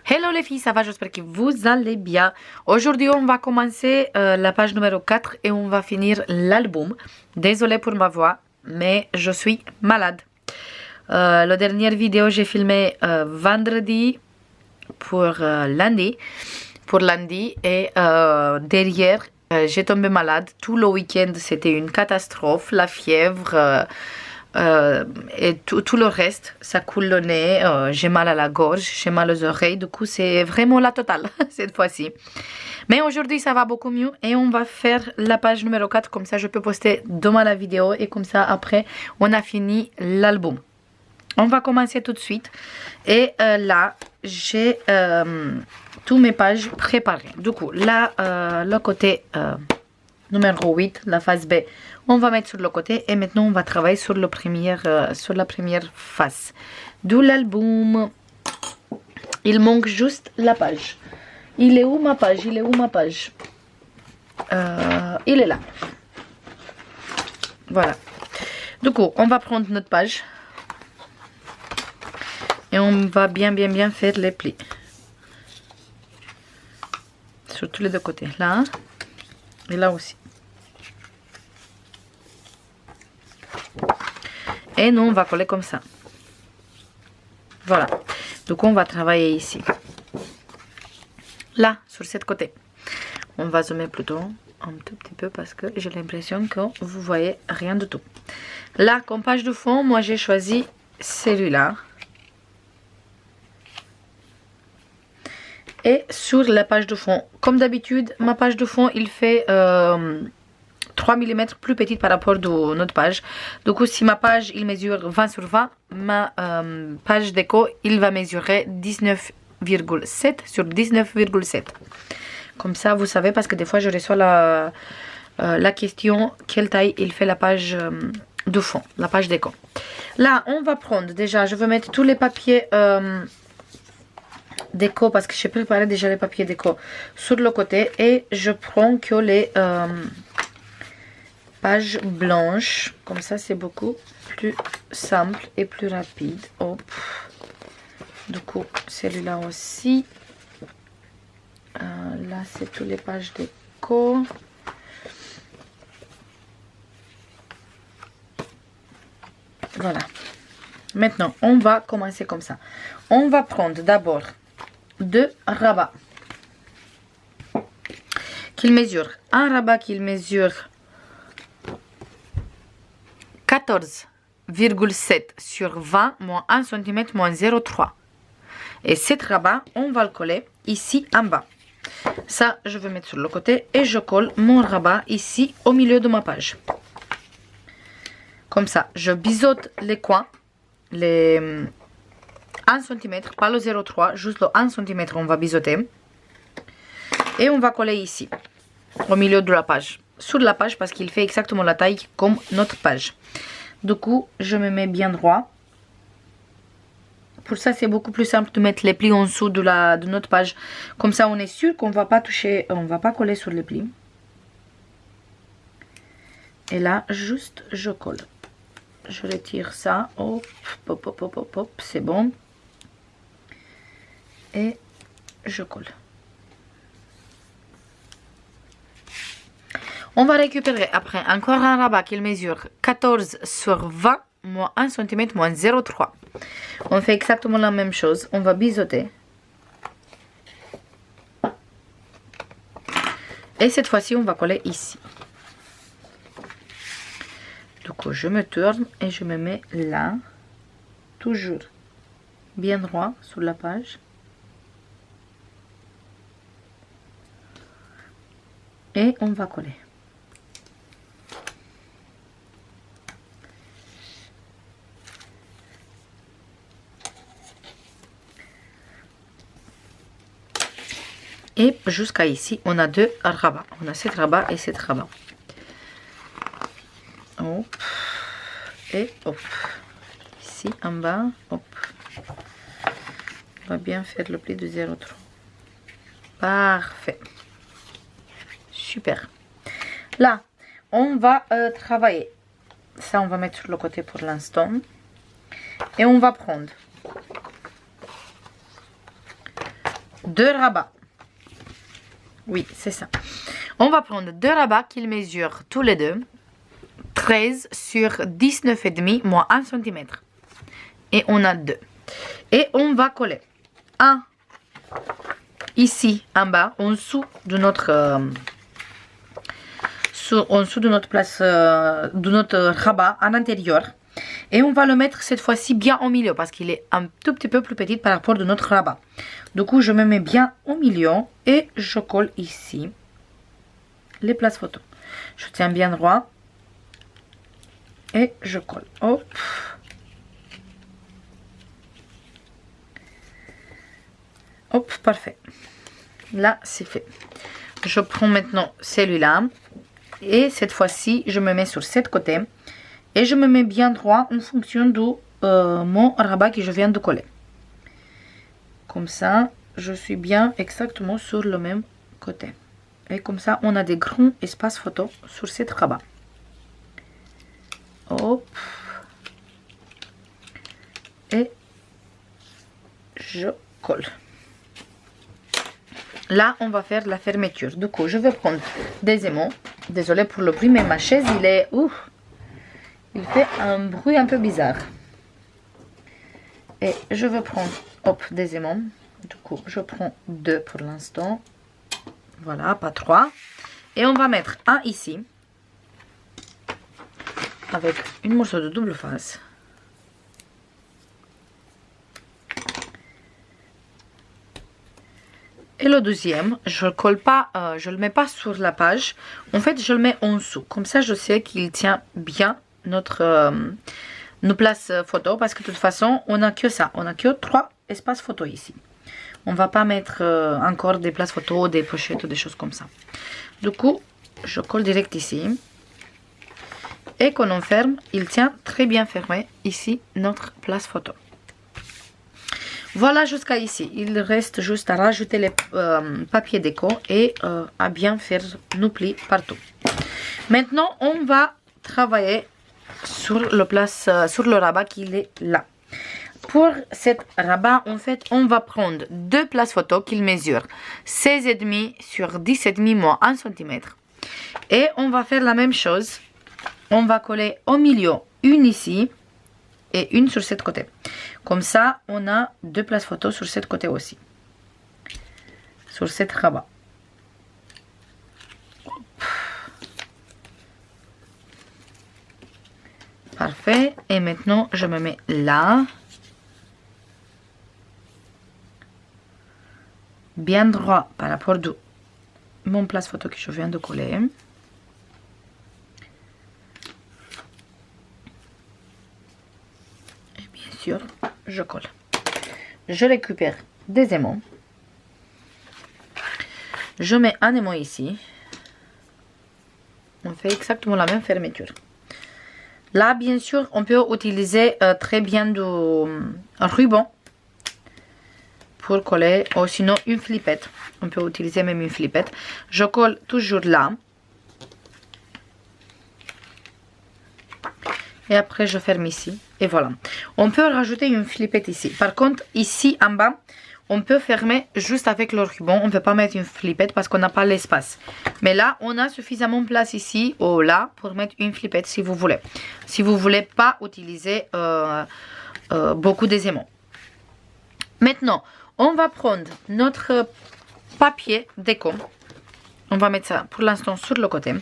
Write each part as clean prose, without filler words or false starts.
Hello les filles, ça va? J'espère que vous allez bien. Aujourd'hui, on va commencer la page numéro 4 et on va finir l'album. Désolée pour ma voix, mais je suis malade. La dernière vidéo, j'ai filmé vendredi pour lundi. Et derrière, j'ai tombé malade. Tout le week-end, c'était une catastrophe. La fièvre... et tout le reste, ça coule le nez, j'ai mal à la gorge, j'ai mal aux oreilles, du coup c'est vraiment la totale cette fois-ci. Mais aujourd'hui ça va beaucoup mieux et on va faire la page numéro 4, comme ça je peux poster demain la vidéo et comme ça après on a fini l'album. On va commencer tout de suite et là j'ai tous mes pages préparées. Du coup là le côté numéro 8, la phase B, on va mettre sur le côté et maintenant on va travailler sur, sur la première face. D'où l'album. Il manque juste la page. Il est où ma page? Il est où ma page? Il est là. Voilà. Du coup, on va prendre notre page et on va bien faire les plis. Sur tous les deux côtés. Là et là aussi. Et nous on va coller comme ça. Voilà. Donc on va travailler ici. Là, sur ce côté. On va zoomer plutôt un tout petit peu parce que j'ai l'impression que vous voyez rien du tout. Là, comme page de fond, moi j'ai choisi celui-là. Et sur la page de fond, comme d'habitude, ma page de fond, il fait 3 mm plus petite par rapport à notre page. Du coup, si ma page il mesure 20 sur 20, ma page déco il va mesurer 19,7 sur 19,7. Comme ça, vous savez, parce que des fois je reçois la question quelle taille il fait la page de fond, la page déco. Là, on va prendre déjà, je vais mettre tous les papiers déco parce que j'ai préparé déjà les papiers déco sur le côté et je prends que les page blanche, comme ça c'est beaucoup plus simple et plus rapide. Hop. Du coup celui-là aussi, là c'est toutes les pages déco. Voilà, maintenant on va commencer comme ça. On va prendre d'abord deux rabats qu'il mesure, un rabat qu'il mesure 14,7 sur 20 moins 1 cm moins 0,3. Et cet rabat, on va le coller ici en bas. Ça, je vais mettre sur le côté et je colle mon rabat ici au milieu de ma page. Comme ça, je biseaute les coins, les 1 cm, pas le 0,3, juste le 1 cm, on va biseauter. Et on va coller ici, au milieu de la page. Sur la page parce qu'il fait exactement la taille comme notre page. Du coup, je me mets bien droit. Pour ça, c'est beaucoup plus simple de mettre les plis en dessous de notre page. Comme ça, on est sûr qu'on ne va pas toucher, on ne va pas coller sur les plis. Et là, juste, je colle. Je retire ça. Hop, hop, hop, hop, hop, hop, c'est bon. Et je colle. On va récupérer après encore un rabat qui mesure 14 sur 20 moins 1 cm moins 0,3. On fait exactement la même chose. On va biseauter. Et cette fois-ci, on va coller ici. Du coup, je me tourne et je me mets là. Toujours bien droit sur la page. Et on va coller. Et jusqu'à ici, on a deux rabats. On a cet rabat et cet rabat. Hop. Et hop. Ici, en bas. Hop. On va bien faire le pli de 0,3. Parfait. Super. Là, on va travailler. Ça, on va mettre sur le côté pour l'instant. Et on va prendre 2 rabats. Oui, c'est ça. On va prendre 2 rabats qu'ils mesurent tous les deux 13 sur 19,5 moins 1 cm. Et on a 2. Et on va coller un ici en bas, en dessous de notre place, de notre rabat en intérieur. Et on va le mettre cette fois-ci bien au milieu parce qu'il est un tout petit peu plus petit par rapport à notre rabat. Du coup, je me mets bien au milieu et je colle ici les places photo. Je tiens bien droit et je colle. Hop. Hop, parfait. Là, c'est fait. Je prends maintenant celui-là. Et cette fois-ci, je me mets sur cette côté. Et je me mets bien droit en fonction de mon rabat que je viens de coller. Comme ça, je suis bien exactement sur le même côté. Et comme ça, on a des grands espaces photo sur cette rabat. Hop. Et je colle. Là, on va faire la fermeture. Du coup, je vais prendre des aimants. Désolée pour le bruit, mais ma chaise, il est... Ouf, il fait un bruit un peu bizarre. Et je vais prendre, hop, des aimants. Du coup, je prends 2 pour l'instant. Voilà, pas 3. Et on va mettre un ici. Avec une morceau de double face. Et le deuxième, je le colle pas, je le mets pas sur la page. En fait, je le mets en dessous. Comme ça, je sais qu'il tient bien nos places photo. Parce que de toute façon, on n'a que ça. On n'a que 3 espaces photo ici. On va pas mettre encore des places photo, des pochettes ou des choses comme ça. Du coup, je colle direct ici. Et quand on ferme, il tient très bien fermé ici notre place photo. Voilà jusqu'à ici. Il reste juste à rajouter les papiers déco et à bien faire nos plis partout. Maintenant, on va travailler sur le rabat qui est là. Pour cette rabat, en fait, on va prendre 2 places photo qu'il mesure 16,5 sur 10,5 moins 1 cm. Et on va faire la même chose. On va coller au milieu une ici et une sur cette côté. Comme ça, on a 2 places photo sur cette côté aussi. Sur cette rabat. Parfait. Et maintenant, je me mets là. Bien droit par rapport à mon place photo que je viens de coller. Et bien sûr, je colle. Je récupère des aimants. Je mets un aimant ici. On fait exactement la même fermeture. Là, bien sûr, on peut utiliser très bien du ruban pour coller, ou sinon une flippette. On peut utiliser même une flippette. Je colle toujours là. Et après, je ferme ici. Et voilà. On peut rajouter une flippette ici. Par contre, ici en bas, on peut fermer juste avec le ruban. On ne peut pas mettre une flippette parce qu'on n'a pas l'espace. Mais là, on a suffisamment de place ici ou là pour mettre une flippette si vous voulez. Si vous ne voulez pas utiliser beaucoup des aimants. Maintenant, on va prendre notre papier déco. On va mettre ça pour l'instant sur le côté.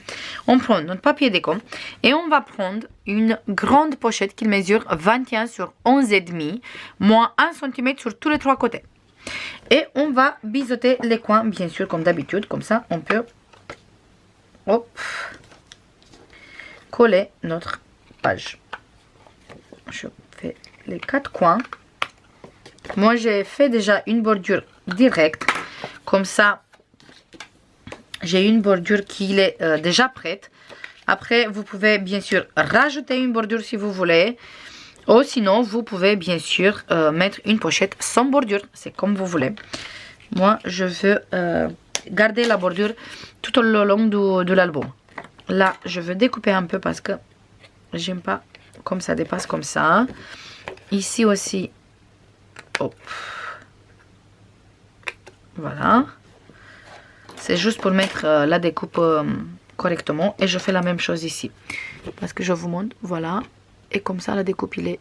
On prend notre papier déco et on va prendre une grande pochette qui mesure 21 sur 11,5 moins 1 cm sur tous les 3 côtés. Et on va biseauter les coins, bien sûr, comme d'habitude. Comme ça, on peut hop, coller notre page. Je fais les 4 coins. Moi, j'ai fait déjà une bordure directe. Comme ça, j'ai une bordure qui est déjà prête. Après, vous pouvez bien sûr rajouter une bordure si vous voulez. Ou sinon, vous pouvez bien sûr mettre une pochette sans bordure. C'est comme vous voulez. Moi, je veux garder la bordure tout au long de l'album. Là, je veux découper un peu parce que j'aime pas comme ça dépasse comme ça. Ici aussi. Hop. Voilà. C'est juste pour mettre la découpe correctement. Et je fais la même chose ici. Parce que je vous montre, voilà. Et comme ça, la découpe, il est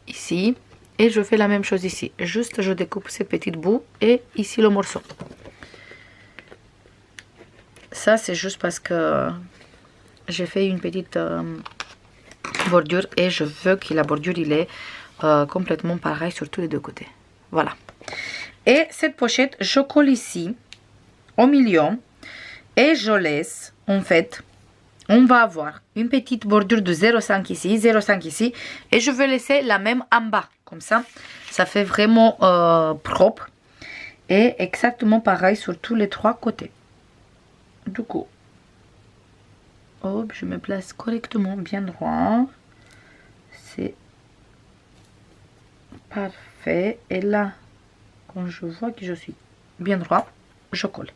ici. Et je fais la même chose ici. Juste, je découpe ces petites bouts et ici le morceau. Ça, c'est juste parce que j'ai fait une petite bordure et je veux que la bordure, il est complètement pareil sur tous les deux côtés. Voilà. Et cette pochette, je colle ici, au milieu, et je laisse, en fait, on va avoir une petite bordure de 0,5 ici, 0,5 ici, et je vais laisser la même en bas, comme ça, ça fait vraiment propre, et exactement pareil sur tous les trois côtés. Du coup, hop, je me place correctement, bien droit, c'est parfait, et là, quand je vois que je suis bien droit, je colle.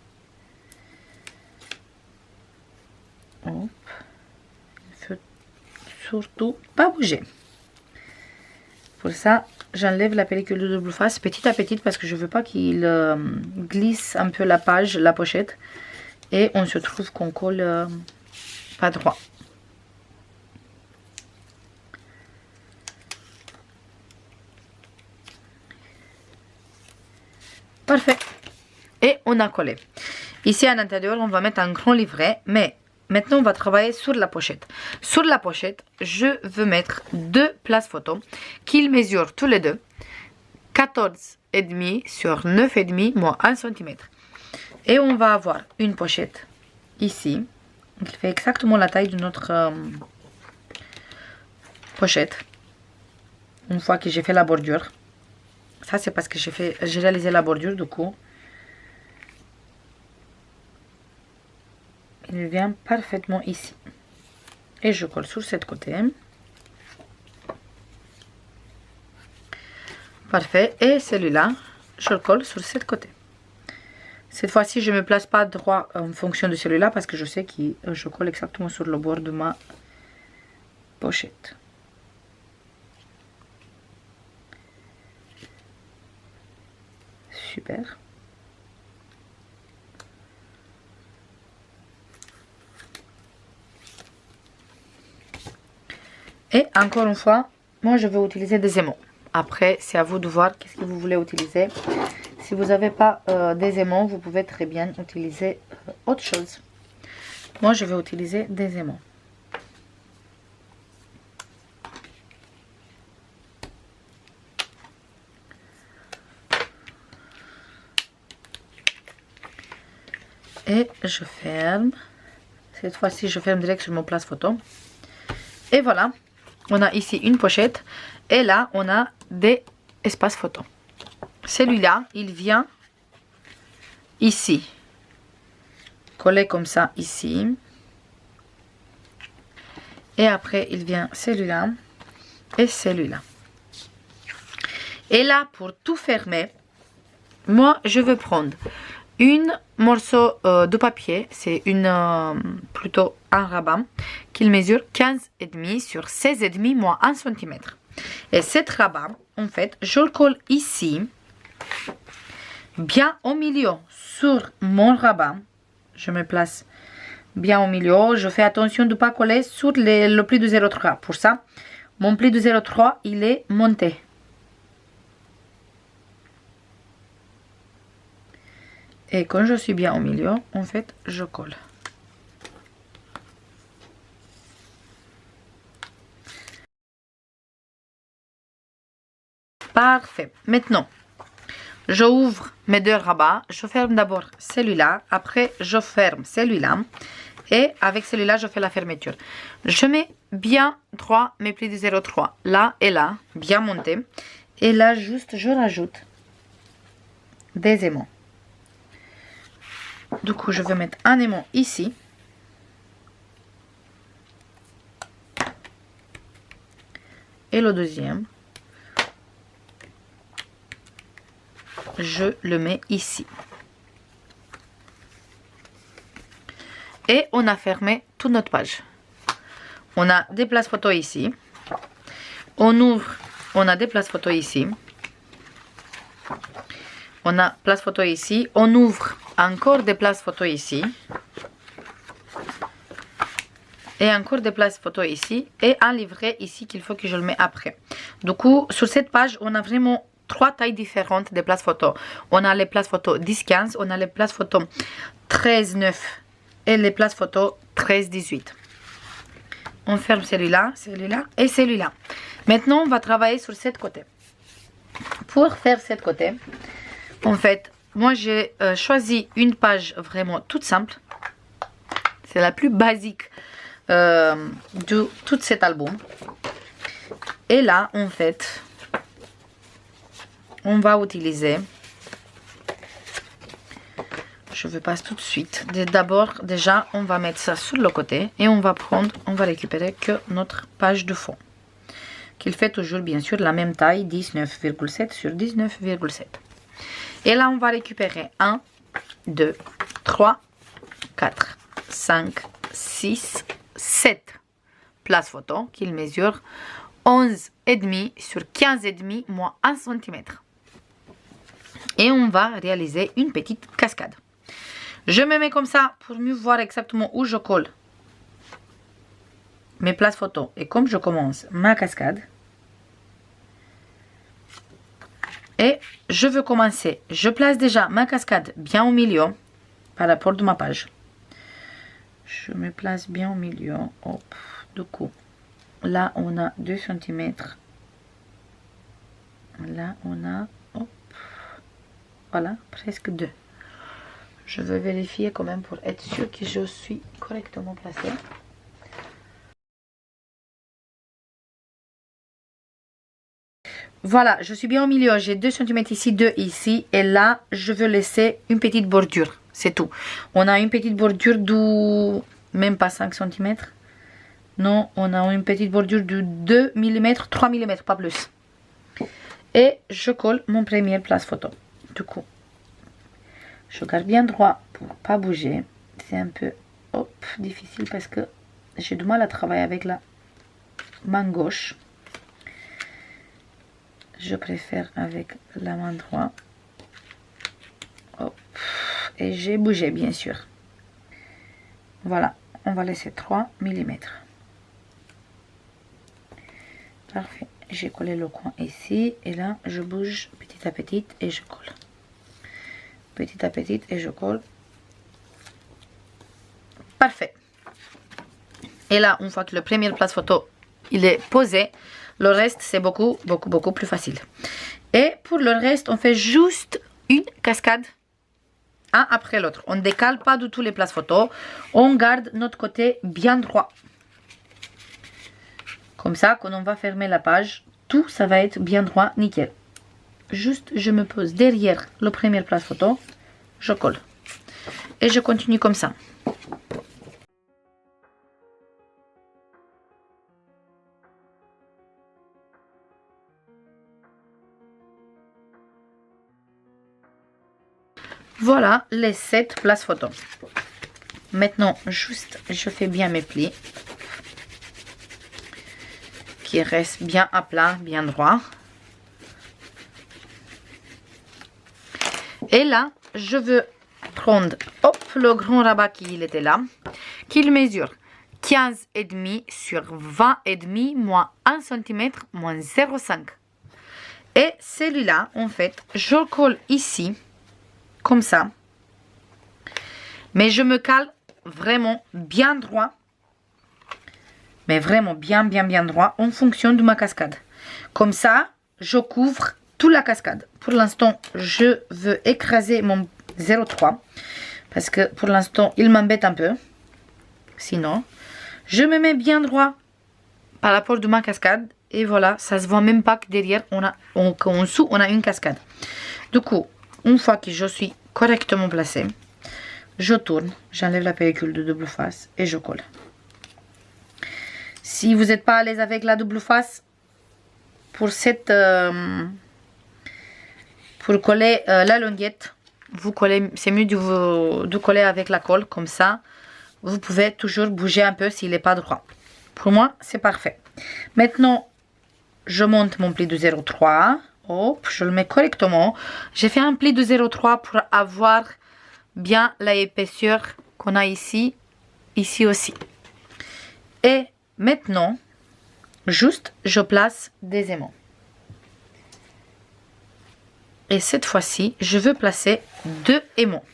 Hop. Il faut surtout pas bouger. Pour ça, j'enlève la pellicule de double face petit à petit parce que je veux pas qu'il glisse un peu la page, la pochette. Et on se trouve qu'on colle pas droit. Parfait. Et on a collé. Ici à l'intérieur, on va mettre un grand livret. Mais maintenant, on va travailler sur la pochette. Sur la pochette, je veux mettre deux places photos qu'ils mesurent tous les deux 14,5 sur 9,5 moins 1 cm. Et on va avoir une pochette ici. Qui fait exactement la taille de notre pochette. Une fois que j'ai fait la bordure. Ça, c'est parce que j'ai réalisé la bordure, du coup. Il vient parfaitement ici. Et je colle sur cette côté. Parfait. Et celui-là, je le colle sur cette côté. Cette fois-ci, je ne me place pas droit en fonction de celui-là parce que je sais que je colle exactement sur le bord de ma pochette. Super. Et encore une fois, moi je vais utiliser des aimants. Après, c'est à vous de voir qu'est-ce que vous voulez utiliser. Si vous n'avez pas des aimants, vous pouvez très bien utiliser autre chose. Moi, je vais utiliser des aimants. Et je ferme. Cette fois-ci, je ferme direct sur mon place photo. Et voilà, on a ici une pochette. Et là, on a des espaces photos. Celui-là, il vient ici. Collé comme ça ici. Et après, il vient celui-là et celui-là. Et là, pour tout fermer, moi, je vais prendre un morceau de papier. C'est plutôt un rabat qu'il mesure 15,5 sur 16,5 moins 1 cm. Et cet rabat, en fait, je le colle ici, bien au milieu, sur mon rabat. Je me place bien au milieu. Je fais attention de ne pas coller sur le pli de 0,3. Pour ça, mon pli de 0,3, il est monté. Et quand je suis bien au milieu, en fait, je colle. Parfait. Maintenant, je ouvre mes deux rabats. Je ferme d'abord celui-là. Après, je ferme celui-là. Et avec celui-là, je fais la fermeture. Je mets bien droit mes plis de 0,3. Là et là, bien monté. Et là, juste, je rajoute des aimants. Du coup, je vais mettre un aimant ici. Et le deuxième. Je le mets ici. Et on a fermé toute notre page. On a des places photos ici. On ouvre, on a des places photos ici. On a place photo ici. On ouvre encore des places photo ici. Et encore des places photo ici. Et un livret ici qu'il faut que je le mette après. Du coup, sur cette page, on a vraiment 3 tailles différentes de places photo. On a les places photo 10-15. On a les places photo 13-9. Et les places photo 13-18. On ferme celui-là, celui-là et celui-là. Maintenant, on va travailler sur cette côté. Pour faire cette côté, en fait, moi j'ai choisi une page vraiment toute simple. C'est la plus basique de tout cet album. Et là, en fait, on va utiliser... Je vais passer tout de suite. D'abord, déjà, on va mettre ça sur le côté. Et on va récupérer que notre page de fond. Qu'il fait toujours, bien sûr, la même taille, 19,7 sur 19,7. Et là, on va récupérer 1, 2, 3, 4, 5, 6, 7 places photo qu'il mesure 11,5 sur 15,5 moins 1 cm. Et on va réaliser une petite cascade. Je me mets comme ça pour mieux voir exactement où je colle mes places photo. Et comme je commence ma cascade, et je veux commencer, je place déjà ma cascade bien au milieu par rapport de ma page. Je me place bien au milieu. Hop, du coup, là on a 2 cm. Là on a, hop, voilà, presque 2. Je veux vérifier quand même pour être sûr que je suis correctement placée. Voilà, je suis bien au milieu. J'ai 2 cm ici, 2 ici. Et là, je veux laisser une petite bordure. C'est tout. On a une petite bordure de même pas 5 cm. Non, on a une petite bordure de 2 mm, 3 mm, pas plus. Et je colle mon premier place photo. Du coup, je garde bien droit pour pas bouger. C'est un peu difficile parce que j'ai du mal à travailler avec la main gauche. Je préfère avec la main droite. Hop. Et j'ai bougé bien sûr. Voilà, on va laisser 3 mm. Parfait. J'ai collé le coin ici et là je bouge petit à petit et je colle. Petit à petit et je colle. Parfait. Et là, une fois que le premier place photo il est posé, le reste c'est beaucoup plus facile. Et pour le reste, on fait juste une cascade, un après l'autre. On ne décale pas du tout les places photo. On garde notre côté bien droit. Comme ça, quand on va fermer la page, tout ça va être bien droit, nickel. Juste, je me pose derrière le premier place photo, je colle. Et je continue comme ça. Voilà les 7 places photo. Maintenant, juste, je fais bien mes plis. Qui restent bien à plat, bien droit. Et là, je veux prendre le grand rabat qui était là, qu'il mesure 15,5 sur 20,5 moins 1 cm moins 0,5. Et celui-là, en fait, je le colle ici, comme ça. Mais je me cale vraiment bien droit. Mais vraiment bien droit en fonction de ma cascade. Comme ça, je couvre toute la cascade. Pour l'instant, je veux écraser mon 0,3 parce que pour l'instant, il m'embête un peu. Sinon, je me mets bien droit par rapport de ma cascade. Et voilà, ça se voit même pas que derrière, en dessous, on a une cascade. Du coup, une fois que je suis correctement placée, je tourne, j'enlève la pellicule de double face et je colle. Si vous n'êtes pas à l'aise avec la double face, pour coller la languette, vous collez, c'est mieux de coller avec la colle, comme ça, vous pouvez toujours bouger un peu s'il n'est pas droit. Pour moi, c'est parfait. Maintenant, je monte mon pli de 0,3, Hop, je le mets correctement. J'ai fait un pli de 0,3 pour avoir bien l'épaisseur qu'on a ici aussi. Et maintenant, juste, je place des aimants. Et cette fois-ci, je veux placer 2 aimants.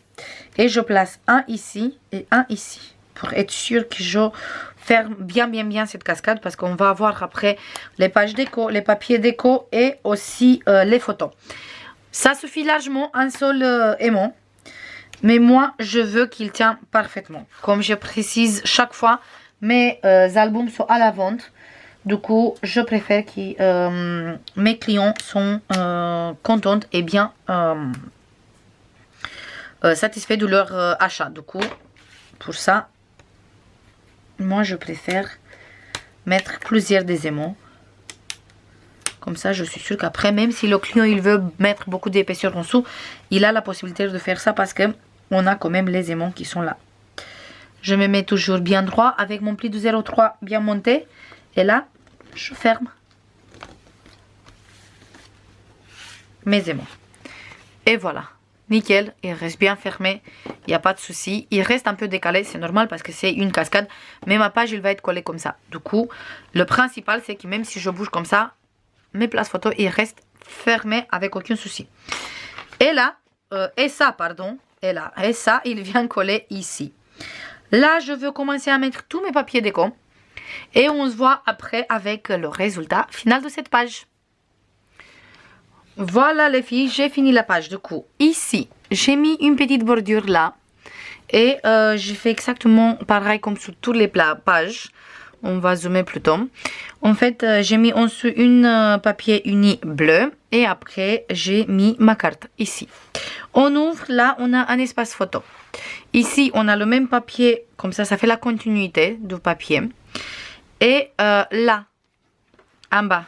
Et je place un ici et un ici. Pour être sûr que je ferme bien cette cascade. Parce qu'on va avoir après les pages déco, les papiers déco et aussi les photos. Ça suffit largement, un seul aimant. Mais moi, je veux qu'il tienne parfaitement. Comme je précise chaque fois, mes albums sont à la vente. Du coup, je préfère que mes clients sont contents et bien satisfaits de leur achat. Du coup, pour ça, moi je préfère mettre plusieurs des aimants. Comme ça, je suis sûre qu'après, même si le client il veut mettre beaucoup d'épaisseur en dessous, il a la possibilité de faire ça parce que on a quand même les aimants qui sont là. Je me mets toujours bien droit avec mon pli de 0,3 bien monté. Et là, je ferme mes aimants. Et voilà, nickel, il reste bien fermé, il n'y a pas de souci. Il reste un peu décalé, c'est normal parce que c'est une cascade, mais ma page, il va être collée comme ça. Du coup, le principal, c'est que même si je bouge comme ça, mes places photos, ils restent fermés avec aucun souci. Et là, et ça, il vient coller ici. Là, je veux commencer à mettre tous mes papiers déco. Et on se voit après avec le résultat final de cette page. Voilà les filles, j'ai fini la page. Du coup, ici, j'ai mis une petite bordure là. Et j'ai fait exactement pareil comme sur toutes les pages. On va zoomer plutôt. En fait, j'ai mis en dessous une papier uni bleu. Et après, j'ai mis ma carte ici. On ouvre, là, on a un espace photo. Ici, on a le même papier. Comme ça fait la continuité du papier. Et là, en bas,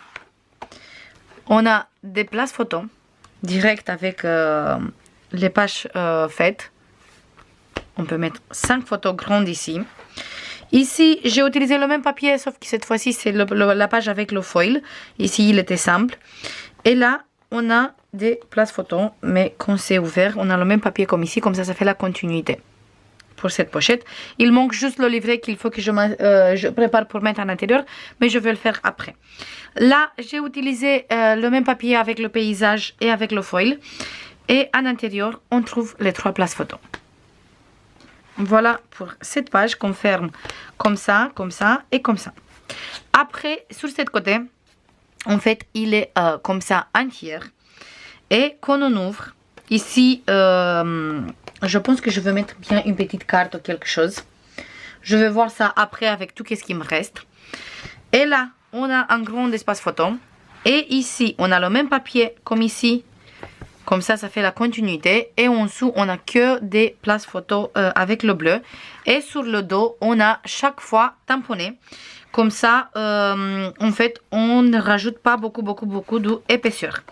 on a des places photos direct avec les pages faites. On peut mettre 5 photos grandes ici. Ici, j'ai utilisé le même papier, sauf que cette fois-ci, c'est la page avec le foil. Ici, il était simple. Et là, on a des places photos, mais quand c'est ouvert, on a le même papier comme ici. Comme ça fait la continuité. Pour cette pochette, il manque juste le livret qu'il faut que je prépare pour mettre à l'intérieur, mais je vais le faire après. Là, j'ai utilisé le même papier avec le paysage et avec le foil. Et à l'intérieur, on trouve les 3 places photos. Voilà pour cette page qu'on ferme comme ça et comme ça. Après, sur cette côté, en fait, il est comme ça entier. Et quand on ouvre, ici, je pense que je vais mettre bien une petite carte ou quelque chose. Je vais voir ça après avec tout ce qui me reste. Et là, on a un grand espace photo. Et ici, on a le même papier comme ici. Comme ça fait la continuité. Et en dessous, on a que des places photos avec le bleu. Et sur le dos, on a chaque fois tamponné. Comme ça, en fait, on ne rajoute pas beaucoup d'épaisseur.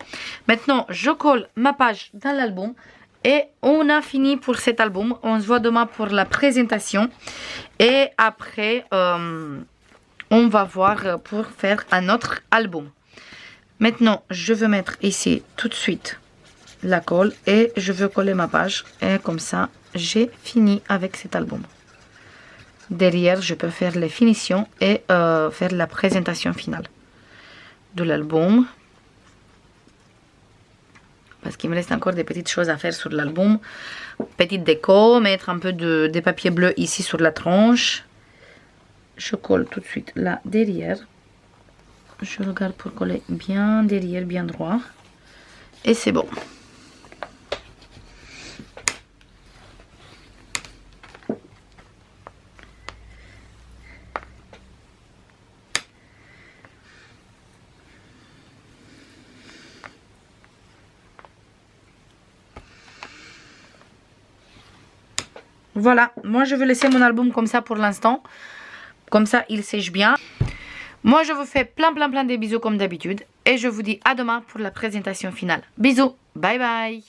Maintenant, je colle ma page dans l'album. Et on a fini pour cet album. On se voit demain pour la présentation. Et après, on va voir pour faire un autre album. Maintenant, je vais mettre ici tout de suite la colle. Et je veux coller ma page. Et comme ça, j'ai fini avec cet album. Derrière, je peux faire les finitions et faire la présentation finale de l'album. Parce qu'il me reste encore des petites choses à faire sur l'album. Petite déco, mettre un peu de papier bleu ici sur la tranche. Je colle tout de suite là derrière. Je regarde pour coller bien derrière, bien droit. Et c'est bon. Voilà, moi je vais laisser mon album comme ça pour l'instant. Comme ça, il sèche bien. Moi, je vous fais plein de bisous comme d'habitude. Et je vous dis à demain pour la présentation finale. Bisous, bye bye.